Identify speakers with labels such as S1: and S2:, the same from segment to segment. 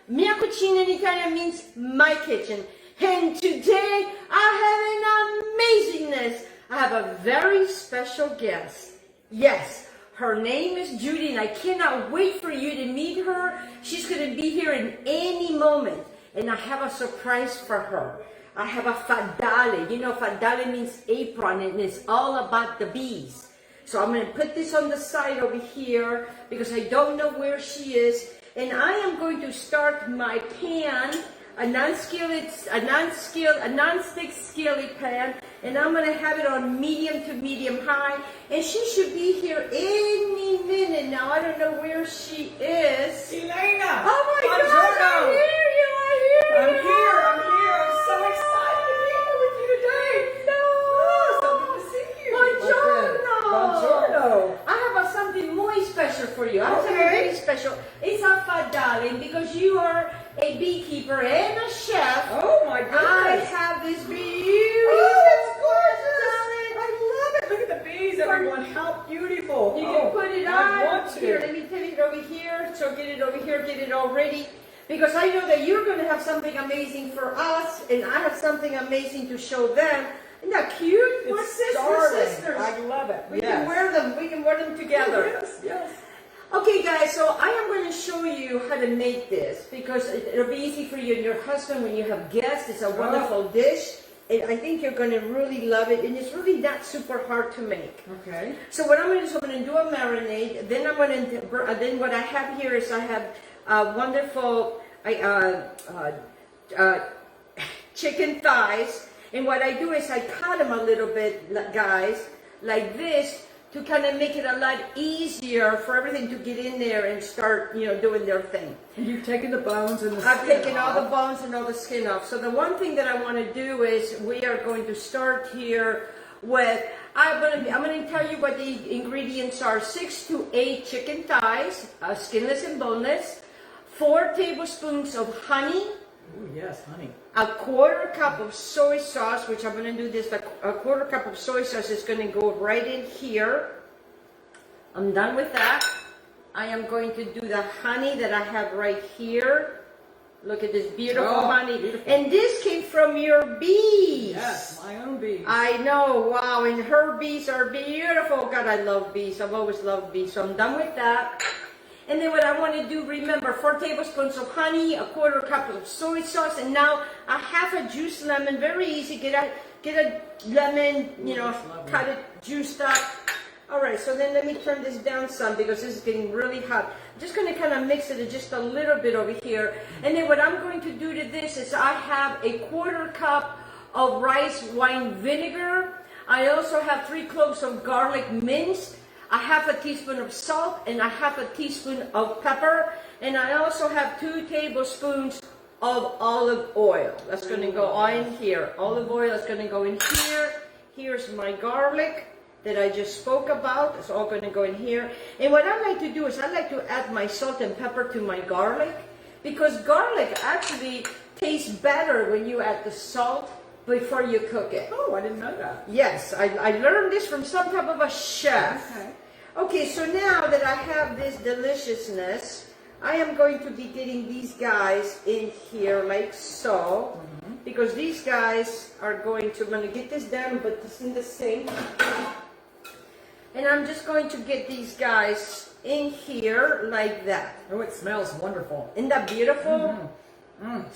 S1: Mia cucina in Italian means my kitchen. And today I have an amazingness. I have a very special guest. Yes, her name is Judy and I cannot wait for you to meet her. She's going to be here in any moment. And I have a surprise for her. I have a fadale. You know, fadale means apron and it's all about the bees. So I'm going to put this on the side over here because I don't know where she is. And I am going to start my pan, a non-stick skillet pan, and I'm going to have it on medium to medium high. And she should be here any minute now. I don't know where she is.
S2: Elena!
S1: Oh my gosh, I hear you,
S2: I'm here. I'm so excited to be here with you today.
S1: No!
S2: Oh, so good to see you.
S1: Buongiorno!
S2: Buongiorno.
S1: I have something muy special for you. I have something very special. It's a fadale because you are a beekeeper and a chef.
S2: Oh my goodness.
S1: I have this beautiful.
S2: Oh, it's gorgeous. I love it. Look at the bees, everyone. How beautiful.
S1: You can put it on.
S2: I want to.
S1: Here, let me put it over here. So get it over here, get it all ready. Because I know that you're going to have something amazing for us, and I have something amazing to show them. Isn't that cute? We're sisters.
S2: I love it.
S1: We can wear them. We can wear them together.
S2: Yes.
S1: Okay, guys, so I am going to show you how to make this because it'll be easy for you and your husband when you have guests. It's a wonderful dish, and I think you're going to really love it, and it's really not super hard to make.
S2: Okay.
S1: So what I'm going to do is I'm going to do a marinade. Then I'm going to then what I have here is I have wonderful chicken thighs, and what I do is I cut them a little bit, guys, like this, to kind of make it a lot easier for everything to get in there and start, you know, doing their thing.
S2: And you've taken the bones and the skin
S1: I've taken
S2: off.
S1: all the bones and all the skin off. So the one thing that I want to do is we are going to start here with, I'm going to tell you what the ingredients are. 6 to 8 chicken thighs, skinless and boneless, 4 tablespoons of honey,
S2: Oh yes, honey.
S1: a 1/4 cup of soy sauce, which I'm going to do this, a 1/4 cup of soy sauce is going to go right in here. I'm done with that. I am going to do the honey that I have right here. Look at this beautiful honey.
S2: Beautiful.
S1: And this came from your bees.
S2: Yes, my own bees.
S1: I know, wow, and her bees are beautiful. God, I love bees. I've always loved bees. So I'm done with that. And then what I want to do, remember, 4 tablespoons of honey, a 1/4 cup of soy sauce, and now a half a juiced lemon. Very easy. Get a lemon, you know, cut it, juiced up. All right, so then let me turn this down some because this is getting really hot. I'm just going to kind of mix it just a little bit over here. And then what I'm going to do to this is I have a 1/4 cup of rice wine vinegar. I also have 3 cloves of garlic minced, a half a teaspoon of salt, and a half a teaspoon of pepper. And I also have 2 tablespoons of olive oil. That's going to go in here. Olive oil is going to go in here. Here's my garlic that I just spoke about. It's all going to go in here. And what I like to do is I like to add my salt and pepper to my garlic because garlic actually tastes better when you add the salt before you cook it.
S2: Oh, I didn't know that.
S1: Yes, I learned this from some type of a chef. Okay, so now that I have this deliciousness, I am going to be getting these guys in here like so, because these guys are going to, I'm going to get this down, but this in the sink. And I'm just going to get these guys in here like that.
S2: Oh, it smells wonderful.
S1: Isn't that beautiful?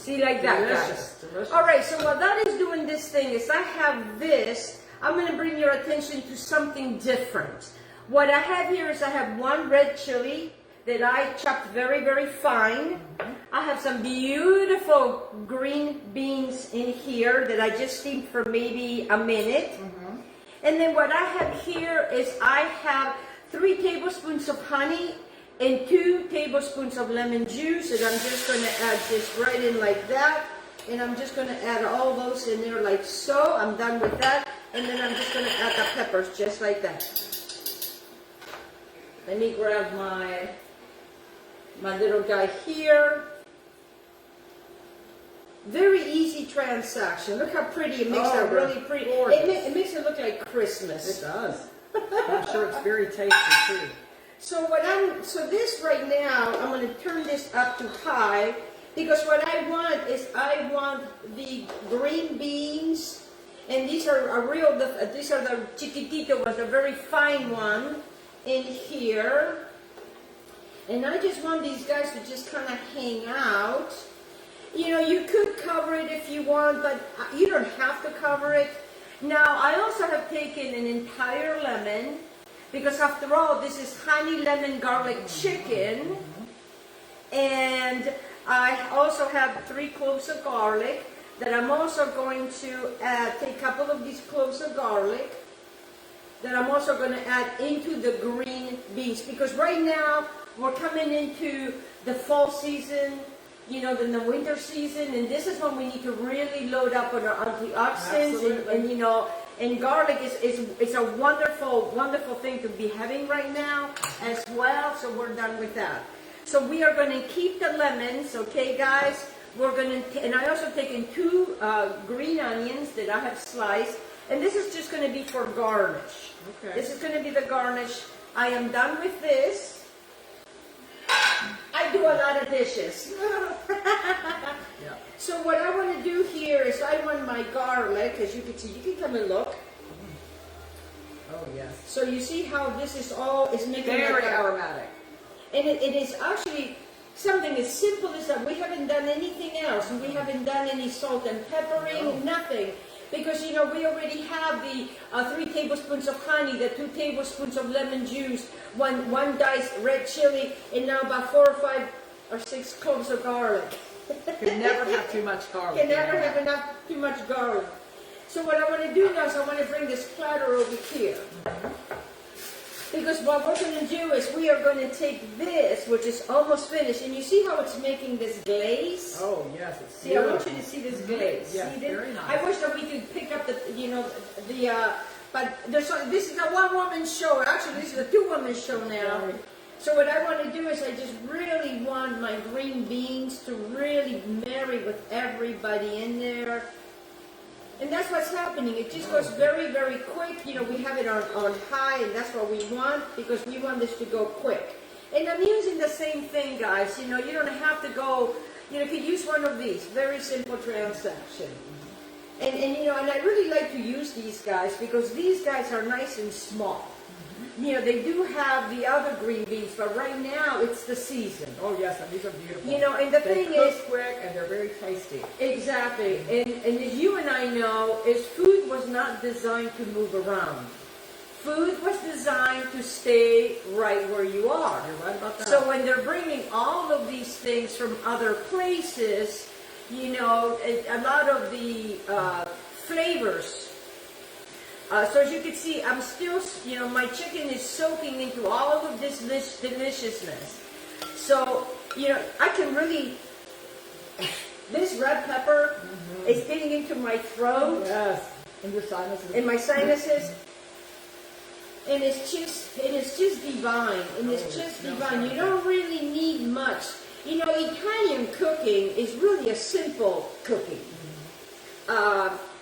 S1: See, like that, guys.
S2: Delicious.
S1: All right, so while that is doing this thing is I have this, I'm going to bring your attention to something different. What I have here is I have 1 red chili that I chopped very, very fine. I have some beautiful green beans in here that I just steamed for maybe a minute. And then what I have here is I have 3 tablespoons of honey and 2 tablespoons of lemon juice, and I'm just going to add this right in like that. And I'm just going to add all those in there like so. I'm done with that. And then I'm just going to add the peppers just like that. Let me grab my little guy here. Very easy transaction. Look how pretty it makes that really pretty. It makes it look like Christmas.
S2: It does. I'm sure it's very tasty too.
S1: So this right now, I'm going to turn this up to high because what I want is I want the green beans, and these are these are the chiquitito ones, the very fine one in here. And I just want these guys to just kind of hang out. You know, you could cover it if you want, but you don't have to cover it. Now, I also have taken an entire lemon, because after all, this is honey lemon garlic chicken. And I also have 3 cloves of garlic that I'm also going to add, take a couple of these cloves of garlic that I'm also going to add into the green beans. Because right now, we're coming into the fall season, you know, then the winter season, and this is when we need to really load up on our antioxidants, and you know, and garlic is a wonderful, wonderful thing to be having right now as well. So we're done with that. So we are going to keep the lemons, okay, guys? We're going to, and I also taken 2 green onions that I have sliced, and this is just going to be for garnish.
S2: Okay.
S1: This is going to be the garnish. I am done with this. I do a lot of dishes.
S2: Yeah.
S1: So what I want to do here is I want my garlic, as you can see, you can come and look.
S2: Oh yes.
S1: So you see how this is making
S2: Very aromatic.
S1: And it is actually something as simple as that. We haven't done anything else. We haven't done any salt and peppering, nothing. Because, you know, we already have the 3 tablespoons of honey, the 2 tablespoons of lemon juice, one diced red chili, and now about 4 or 5 or 6 cloves of garlic.
S2: Can never have too much garlic.
S1: Can never have too much garlic. So what I want to do now is I want to bring this platter over here. Because what we're going to do is we are going to take this, which is almost finished, and you see how it's making this glaze?
S2: Oh yes, it's
S1: See, I want you to see this glaze.
S2: Yes,
S1: See this?
S2: very nice.
S1: I wish that we could pick up the, you know, but this is a one-woman show. Actually, this is a 2-woman show now.
S2: Right.
S1: So what I want to do is I just really want my green beans to really marry with everybody in there. And that's what's happening. It just goes very, very quick. You know, we have it on high, and that's what we want, because we want this to go quick. And I'm using the same thing, guys. You know, you don't have to go, you know, you could use one of these. Very simple transaction. And you know, and I really like to use these guys because these guys are nice and small. You know, they do have the other green beans, but right now it's the season.
S2: Oh yes, and these are beautiful.
S1: You know, and the
S2: they
S1: thing
S2: cook
S1: is,
S2: quick and they're very tasty.
S1: exactly, and as you and I know, is food was not designed to move around. Food was designed to stay right where you are.
S2: You're right about that.
S1: So when they're bringing all of these things from other places, you know, a lot of the flavors. So as you can see, I'm still, you know, my chicken is soaking into all of this deliciousness. So, you know, I can really, this red pepper is getting into my throat.
S2: Yes, in your sinuses.
S1: In my sinuses. And it's just divine. And it's just divine. You don't really need much. You know, Italian cooking is really a simple cooking.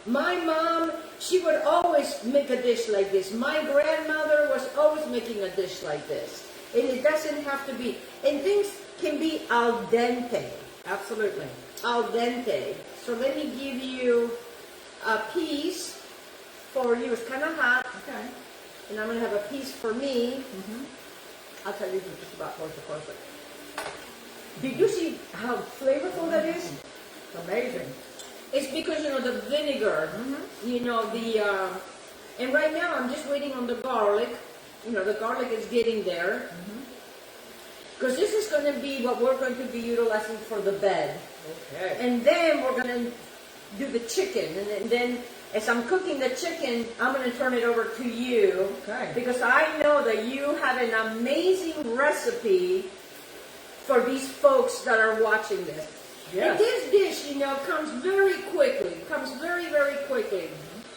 S1: My mom, she would always make a dish like this. My grandmother was always making a dish like this. And it doesn't have to be, and things can be al dente.
S2: Absolutely.
S1: Al dente. So let me give you a piece for you. It's kind of hot.
S2: Okay.
S1: And I'm going to have a piece for me.
S2: I'll tell you just about close to perfect.
S1: Did you see how flavorful that is?
S2: It's amazing.
S1: It's because, you know, the vinegar, you know, and right now I'm just waiting on the garlic. You know, the garlic is getting there. Because this is going to be what we're going to be utilizing for the bed.
S2: Okay.
S1: And then we're going to do the chicken. And then as I'm cooking the chicken, I'm going to turn it over to you.
S2: Okay.
S1: Because I know that you have an amazing recipe for these folks that are watching this.
S2: Yes.
S1: And this dish, you know, comes very quickly. Comes very, very quickly.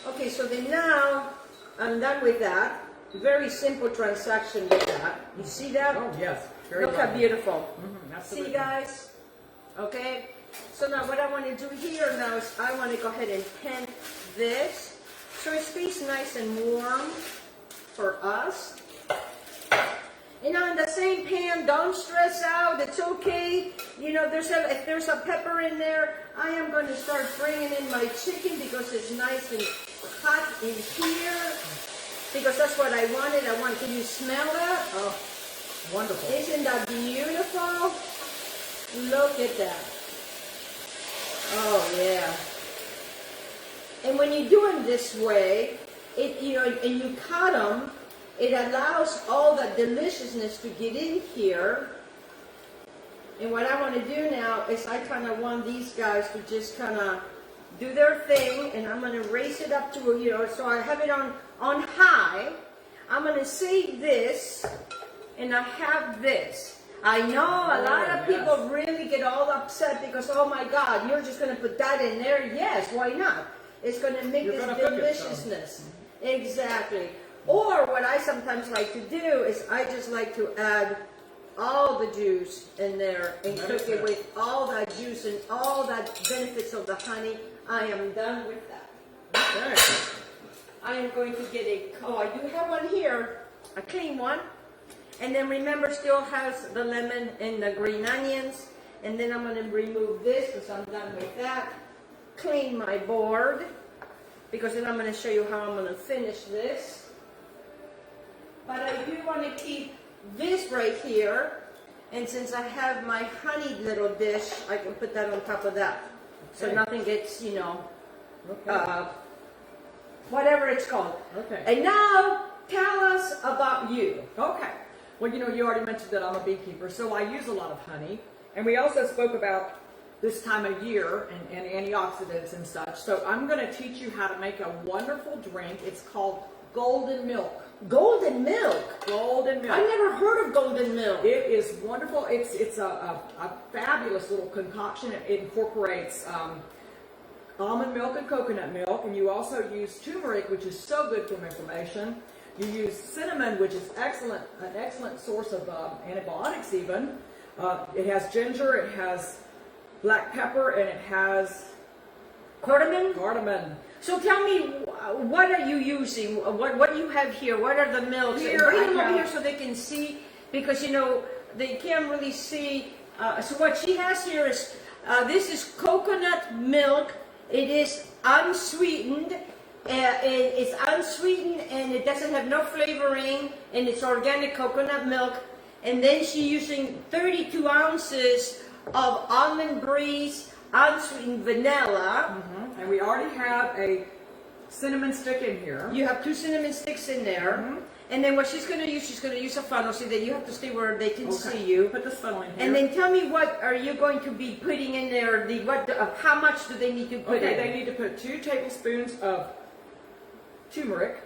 S1: Okay, so then now I'm done with that. Very simple transaction with that. You see that?
S2: Oh, yes. Very
S1: Look how
S2: lovely.
S1: beautiful.
S2: Absolutely.
S1: See, guys? Okay. So now what I want to do here now is I want to go ahead and pan this so it stays nice and warm for us. And on the same pan, don't stress out. It's okay. You know, if there's a pepper in there, I am going to start bringing in my chicken because it's nice and hot in here. Because that's what I wanted. Can you smell that?
S2: Oh, wonderful.
S1: Isn't that beautiful? Look at that. Oh, yeah. And when you do them this way, and you cut them, it allows all that deliciousness to get in here. And what I want to do now is I kind of want these guys to just kind of do their thing, and I'm going to raise it up to, so I have it on high. I'm going to save this, and I have this. I know a lot of people really get all upset because, oh my God, you're just going to put that in there. Yes, why not? It's going to make this deliciousness. Exactly. Or what I sometimes like to do is I just like to add all the juice in there and cook it with all that juice and all that benefits of the honey. I am done with that.
S2: Okay.
S1: I am going to get I do have one here, a clean one. And then remember, still has the lemon and the green onions. And then I'm going to remove this because I'm done with that. Clean my board because then I'm going to show you how I'm going to finish this. But I do want to keep this right here. And since I have my honey little dish, I can put that on top of that. So nothing gets, whatever it's called.
S2: Okay.
S1: And now, tell us about you.
S2: Okay. Well, you already mentioned that I'm a beekeeper, so I use a lot of honey. And we also spoke about this time of year and antioxidants and such. So I'm going to teach you how to make a wonderful drink. It's called golden milk.
S1: Golden milk?
S2: Golden milk.
S1: I've never heard of golden milk.
S2: It is wonderful. It's a fabulous little concoction. It incorporates almond milk and coconut milk, and you also use turmeric, which is so good for inflammation. You use cinnamon, which is an excellent source of antibiotics even. It has ginger, it has black pepper, and it has
S1: cardamom.
S2: Cardamom.
S1: So tell me, what are you using? What do you have here? What are the milks?
S2: Here,
S1: bring them over here so they can see, because they can't really see. So what she has here is this is coconut milk. It is unsweetened. It's unsweetened and it doesn't have no flavoring, and it's organic coconut milk. And then she's using 32 ounces of almond breeze, unsweetened vanilla.
S2: And we already have a cinnamon stick in here.
S1: You have 2 cinnamon sticks in there. And then what she's going to use a funnel so that you have to stay where they can see you.
S2: Put this funnel in here.
S1: And then tell me, what are you going to be putting in there? How much do they need to put in?
S2: They need to put 2 tablespoons of turmeric.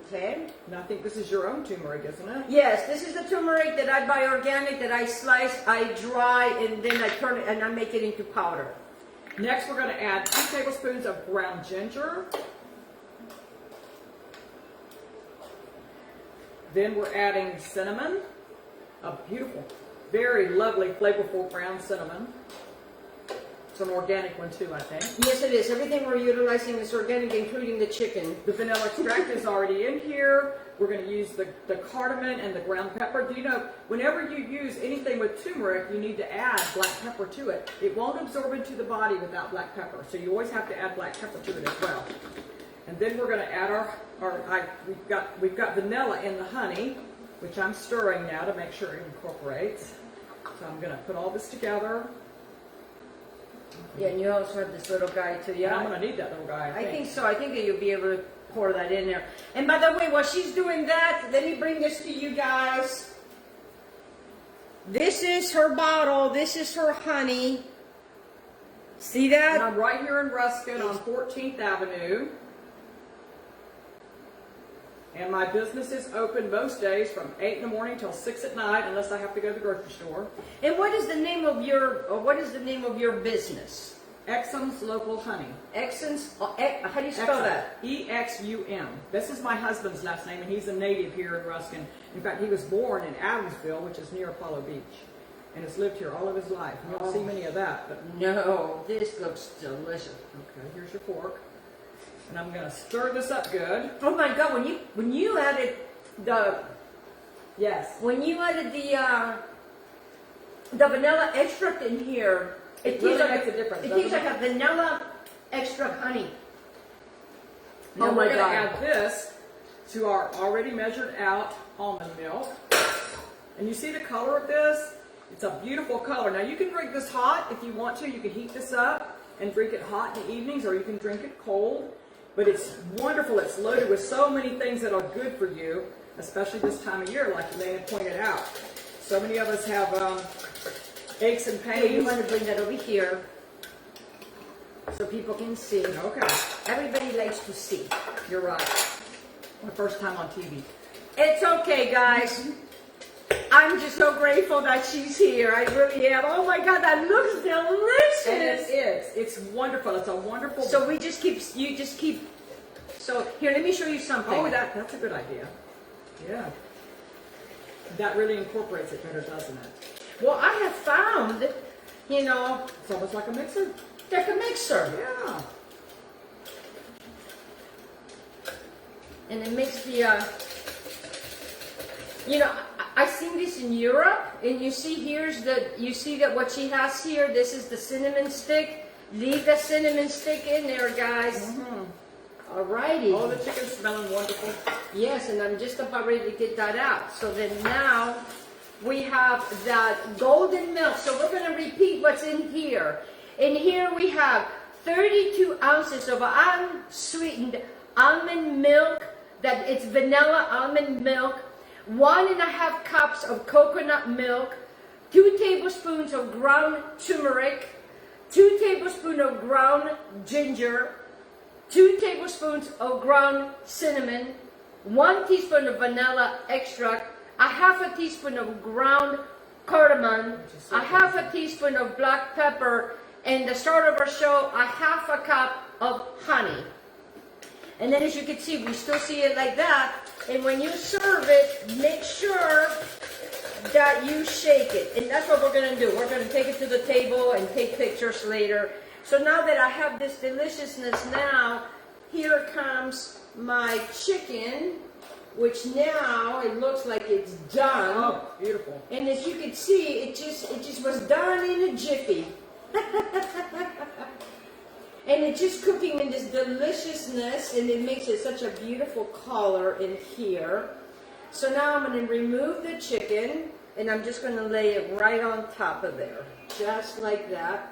S1: Okay.
S2: And I think this is your own turmeric, isn't it?
S1: Yes, this is the turmeric that I buy organic, that I slice, I dry, and then I turn it and I make it into powder.
S2: Next, we're going to add 2 tablespoons of ground ginger. Then we're adding cinnamon, a beautiful, very lovely, flavorful ground cinnamon. It's an organic one too, I think.
S1: Yes, it is. Everything we're utilizing is organic, including the chicken.
S2: The vanilla extract is already in here. We're going to use the cardamom and the ground pepper. Do you know, whenever you use anything with turmeric, you need to add black pepper to it. It won't absorb into the body without black pepper, so you always have to add black pepper to it as well. And then we're going to add we've got vanilla in the honey, which I'm stirring now to make sure it incorporates. So I'm going to put all this together.
S1: Yeah, and you also have this little guy too. Yeah,
S2: I'm going to need that little guy.
S1: I think so. I think that you'll be able to pour that in there. And by the way, while she's doing that, let me bring this to you guys. This is her bottle. This is her honey. See that?
S2: And I'm right here in Ruskin on 14th Avenue. And my business is open most days from 8 in the morning till 6 at night, unless I have to go to the grocery store.
S1: And what is the name of your business?
S2: Exum's Local Honey.
S1: Exum's, how do you spell
S2: Exum.
S1: that?
S2: E-X-U-M. This is my husband's last name, and he's a native here in Ruskin. In fact, he was born in Adamsville, which is near Apollo Beach, and has lived here all of his life. You don't see many of that, but
S1: No, this looks delicious.
S2: okay, here's your fork. And I'm going to stir this up good.
S1: Oh my God! When you added the
S2: Yes.
S1: the vanilla extract in here,
S2: It really makes a difference,
S1: It
S2: doesn't
S1: tastes like a vanilla extra honey.
S2: Now
S1: Oh
S2: we're
S1: my
S2: going to
S1: God.
S2: add this to our already measured out almond milk. And you see the color of this? It's a beautiful color. Now you can drink this hot if you want to. You can heat this up and drink it hot in the evenings, or you can drink it cold. But it's wonderful. It's loaded with so many things that are good for you, especially this time of year, like Elaine pointed out. So many of us have aches and
S1: Hey, you
S2: pains.
S1: want to bring that over here so people can see.
S2: Okay,
S1: Everybody likes to see.
S2: you're right. My first time on TV.
S1: It's okay, guys. I'm just so grateful that she's here. I really am. Oh my God, that looks delicious.
S2: And it is. It's wonderful. It's a wonderful.
S1: So you just keep. So here, let me show you something.
S2: Oh, that's a good idea. Yeah. That really incorporates it better, doesn't it?
S1: Well, I have found,
S2: It's almost like a mixer.
S1: like a mixer,
S2: Yeah.
S1: and it makes the. I've seen this in Europe, and you see that what she has here. This is the cinnamon stick. Leave the cinnamon stick in there, guys. Alrighty.
S2: Oh, the chicken's smelling wonderful.
S1: Yes, and I'm just about ready to get that out. So then now we have that golden milk. So we're going to repeat what's in here. In here we have 32 ounces of unsweetened almond milk. That it's vanilla almond milk. 1.5 cups of coconut milk. 2 tablespoons of ground turmeric. 2 tablespoons of ground ginger. 2 tablespoons of ground cinnamon, 1 teaspoon of vanilla extract, 1/2 teaspoon of ground cardamom, 1/2 teaspoon of black pepper, and the start of our show, 1/2 cup of honey. And then as you can see, we still see it like that. And when you serve it, make sure that you shake it. And that's what we're going to do. We're going to take it to the table and take pictures later. So now that I have this deliciousness now, here comes my chicken, which now it looks like it's done.
S2: Oh, beautiful.
S1: And as you can see, it just was done in a jiffy. And it's just cooking in this deliciousness, and it makes it such a beautiful color in here. So now I'm going to remove the chicken, and I'm just going to lay it right on top of there, just like that.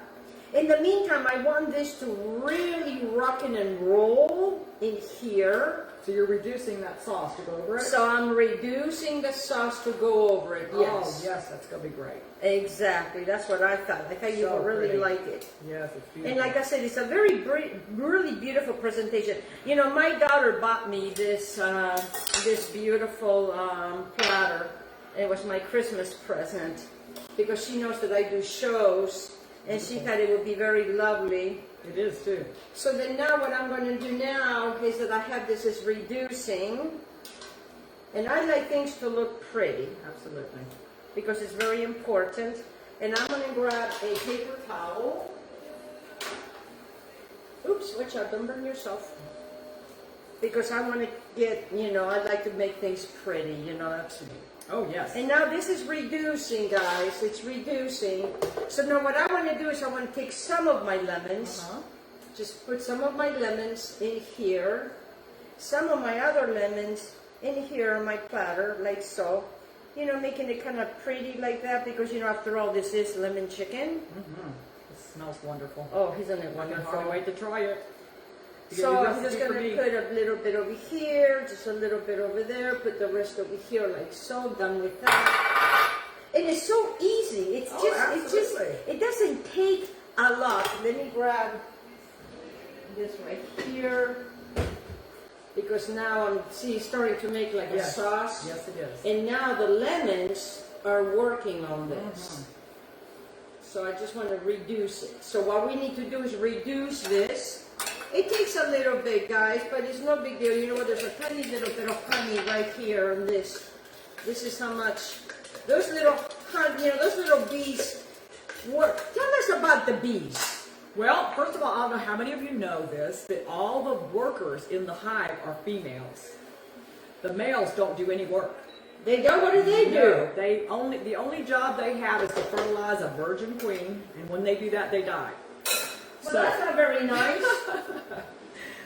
S1: In the meantime, I want this to really rock and roll in here.
S2: So you're reducing that sauce to go over it?
S1: So I'm reducing the sauce to go over it, yes.
S2: Oh, yes, that's going to be great.
S1: Exactly, that's what I thought. I thought you
S2: So
S1: would really
S2: pretty.
S1: like it.
S2: Yes, it's beautiful.
S1: And like I said, it's a really beautiful presentation. My daughter bought me this beautiful platter. It was my Christmas present because she knows that I do shows, and she thought it would be very lovely.
S2: It is too.
S1: So then now what I'm going to do now is that I have this is reducing, and I like things to look pretty.
S2: Absolutely.
S1: Because it's very important. And I'm going to grab a paper towel. Oops, watch out, don't burn yourself. Because I want to get, I like to make things pretty, that's me.
S2: Oh, yes.
S1: And now this is reducing, guys, it's reducing. So now what I want to do is I want to take some of my lemons, just put some of my lemons in here, some of my other lemons in here on my platter, like so. Making it kind of pretty like that because, after all, this is lemon chicken.
S2: It smells wonderful.
S1: Oh, isn't it
S2: I can't
S1: wonderful?
S2: hardly wait to try it.
S1: So I'm just going to put a little bit over here, just a little bit over there, put the rest over here like so, done with that. And it's so easy. It doesn't take a lot. Let me grab this right here. because now I'm starting to make like a sauce.
S2: Yes, it is.
S1: And now the lemons are working on this. So I just want to reduce it. So what we need to do is reduce this. It takes a little bit, guys, but it's no big deal. You know what? There's a tiny little bit of honey right here in this. This is how much those little honey, those little bees work. Tell us about the bees.
S2: Well, first of all, I don't know how many of you know this, that all the workers in the hive are females. The males don't do any work.
S1: They don't. What do they do?
S2: No, the only job they have is to fertilize a virgin queen, and when they do that, they die.
S1: Well, that's not very nice.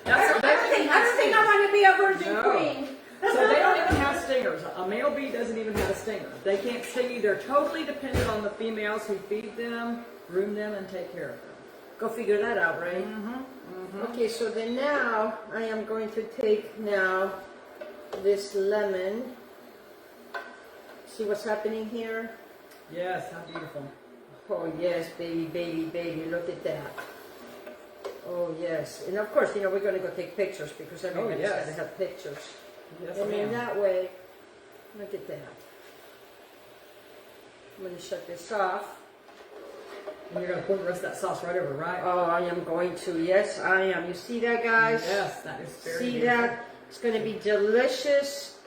S1: I don't think I want to be a virgin queen.
S2: So they don't even have stingers. A male bee doesn't even have a stinger. They can't sting you. They're totally dependent on the females who feed them, groom them, and take care of them.
S1: Go figure that out, right? Okay, so then now I am going to take now this lemon. See what's happening here?
S2: Yes, how beautiful.
S1: Oh yes, baby, baby, baby, look at that. Oh yes, and of course, we're going to go take pictures because everybody's got to have pictures.
S2: Yes,
S1: and in that way, look at that. I'm going to shut this off.
S2: And you're going to pour the rest of that sauce right over, right?
S1: Oh, I am going to. Yes, I am. You see that, guys?
S2: Yes, that is very
S1: See
S2: beautiful.
S1: that? It's going to be delicious.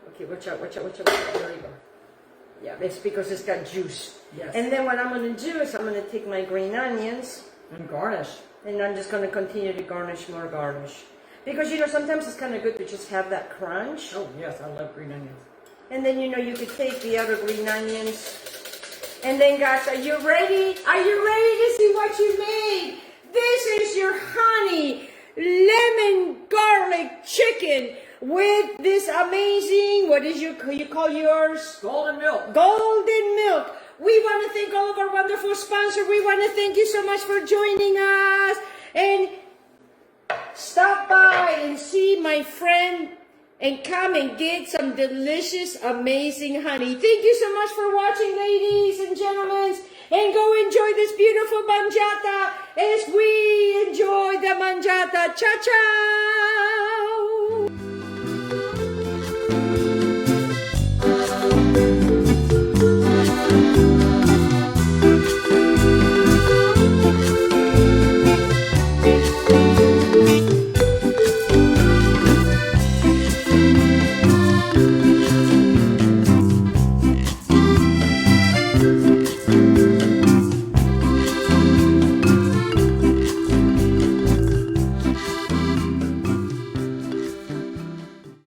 S1: Okay, watch out, watch out, watch out, watch out. There you go. Yeah, it's because it's got juice.
S2: Yes.
S1: And then what I'm going to do is I'm going to take my green onions.
S2: And garnish.
S1: And I'm just going to continue to garnish, more garnish. Because, sometimes it's kind of good to just have that crunch.
S2: Oh, yes, I love green onions.
S1: And then, you could take the other green onions. And then, guys, are you ready? Are you ready to see what you made? This is your honey lemon garlic chicken with this amazing, what is you call yours?
S2: Golden milk.
S1: Golden milk. We want to thank all of our wonderful sponsors. We want to thank you so much for joining us. And stop by and see my friend and come and get some delicious, amazing honey. Thank you so much for watching, ladies and gentlemen. And go enjoy this beautiful manjata as we enjoy the manjata. Ciao, ciao.